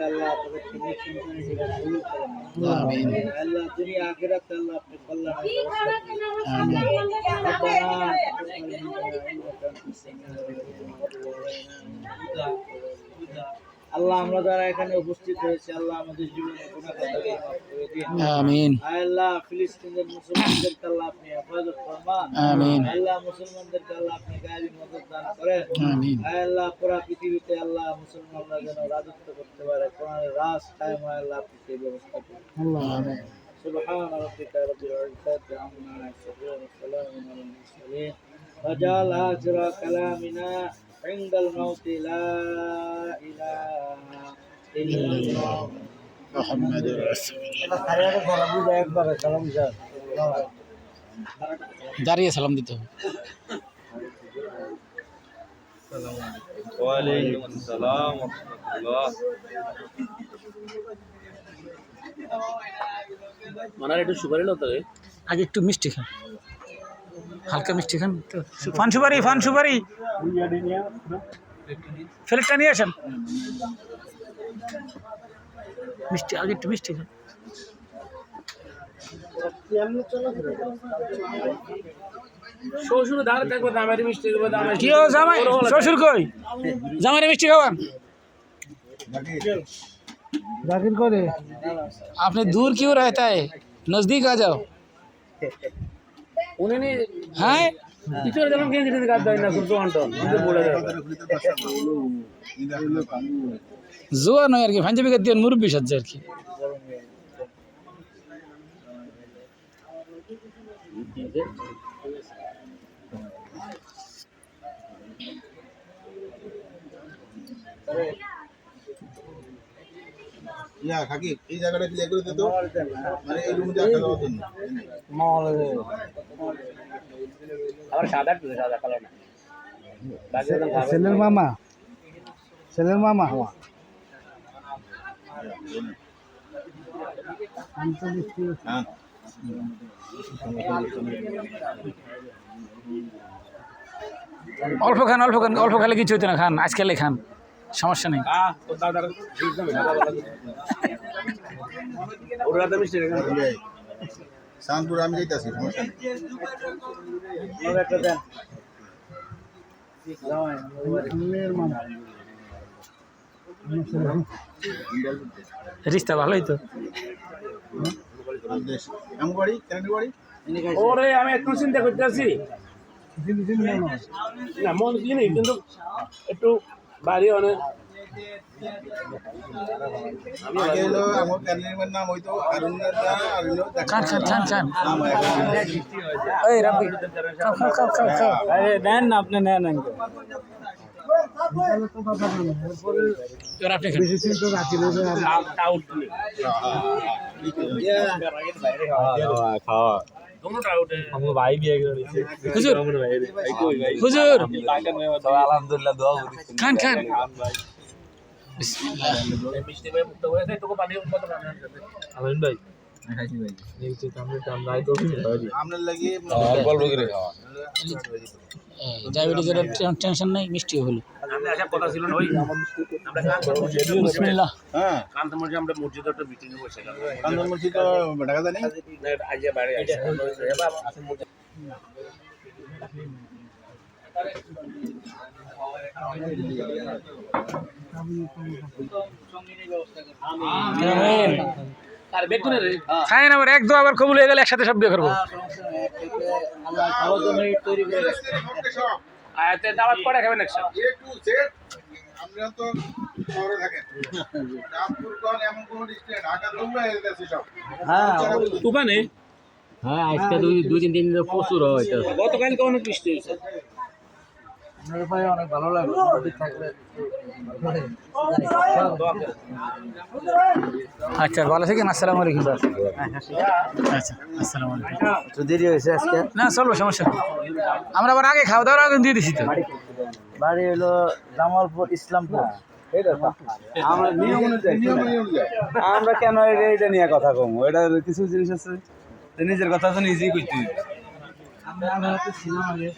আল্লাহ তাদেরকে নেক সন্তান হিসেবে কবুল করেন। আমিন আল্লাহ দুনিয়া আখিরাত আল্লাহ আপনি কল্যাণের ব্যবস্থা করেন। আমিন আল্লাহ আমরা যারা এখানে উপস্থিত হয়েছে আল্লাহ আমাদের জীবনে গুনাহ খাতাকে মাফ করে দিন। আমিন আল্লাহ ফিলিস্তিনের মুসলমানদেরকে আল্লাহ আপনি হেফাজত ফরমান। আমিন আল্লাহ মুসলমানদেরকে আল্লাহ আপনি গায়েবী মদদ দান করেন। আমিন আল্লাহ পুরা পৃথিবীতে আল্লাহ মুসলমানরা যেন রাজত্ব করতে পারে, কোরআনের রাজ কায়েম হয় আল্লাহ আপনি সেই ব্যবস্থা করুন। আমিন سبحان ربك رب العزة عما يصفون وسلام على المرسلين وجعل آخر كلامنا عند الموت لا إله إلا الله محمد رسول দাঁড়িয়ে সালাম দিতে হবে ওয়ালাইকুম আসসালাম ওয়া রাহমাতুল্লাহ। মানার একটু সুপারি লো তো আগে একটু মিষ্টি খান হালকা মিষ্টি খান তো ফান সুপারি ফেলেটটা নিয়ে আসেন মিষ্টি আগে একটু মিষ্টি খান শ্বশুর দাঁড় থাকবে দামের মিষ্টি দেবো দামের কি ও জামাই শ্বশুর কই জামাইরে মিষ্টি খাওয়ান जाकिर को दे आपने दूर क्यों रहता है नजदीक आ जाओ উনি নি হ্যাঁ পিছনে যখন গেঞ্জি টেঞ্জি কাট দেয় না শুধু আন্টন কিন্তু বলে দেয় জোয়া নয় আর কি পাঞ্জাবি কাট দিয়ে মুরব্বি সাজছে আর কি ইয়া খাকি এই জায়গাটা ক্লিয়ার করে দে তো মানে এই রুমে দেখা যাওয়ার জন্য मॉल আবার সাদা কালার না सेलर मामा হ্যাঁ অল্প খান অল্প খেলে কিছু হতো না খান আজকালে খান সমস্যা নেই তো দাদার ওরা তো মিষ্টি শান্তপুর আমি যাইতাছি সমস্যা নেই और एक देन जाओ मेर मामा রিস্তা ভালোই তো দেশ এমন বাড়ি কেন বাড়ি ওরে আমি একটু চিন্তা করতেছি না মন কি নেই কিন্তু একটু বাড়ি অনেক আগে হলো আমার ক্যান্ডিডেটের নাম হইতো অরুণ দা আর হলো খান এই রাব্বি খাও अरे देन ना अपने नैन अंकल এবার আপনি খান तो राखी ले আউট খাওয়া दोनों आउट है আমার ভাই বিয়ে করে হুজুর হুজুর আলহামদুলিল্লাহ দোয়া করি খান মিষ্টি ভাই মুক্ত হয়ে যায় তোকে পানি মতো রান্না করতে আমিন ভাই খাইছি ভাই এই তো আমরা টাইম রাইতো আমরা লাগি গল্প করে খাওয়া ডায়াবেটিসের টেনশন নাই মিষ্টি হলো আমরা আশা কথা ছিল না ওই আমরা কান করব বিসমিল্লাহ হ্যাঁ কান তো মধ্যে আমরা মসজিদে একটা মিটিং এ বসে গেলাম কান্দন মসজিদ ঢাকা জানি আজ বাইরে আসে এবার আসলে মসজিদ আর বেগুনে রে খাই না এক দো আবার কবুল হয়ে গেলে একসাথে সব বিয়ে করবো আল্লাহ খাওয়ার জন্য তৈরি করে আয়াতে দাওয়াত করে খাবেন একসাথে এ টু জেড আমরা তো শহরে থাকেন রামপুর কোন এমন কোন ডিস্ট্রিক্ট ঢাকা তোমরা এসেছে সব হ্যাঁ তুফানে হ্যাঁ আজকে দুই তিন দিন প্রচুর হইতো গতকালকে অনেক বৃষ্টি হয়েছে আপনার ভাই অনেক ভালো লাগলো নদী থাকলে আচ্ছা ভালো থাকেন আসসালামু আলাইকুম আচ্ছা আসসালামু আলাইকুম তো দেরি হয়েছে আজকে না চলবো সমস্যা নেই আমরা আবার আগে খাওয়া দাওয়ার আগে দিয়ে দিছি তো বাড়ি হলো জামালপুর ইসলামপুর আমরা নিয়ম অনুযায়ী আমরা কেন এটা নিয়ে কথা কম এটা কিছু জিনিস আছে নিজের কথা তো নিজেই করতে আমরা ছিলাম আগে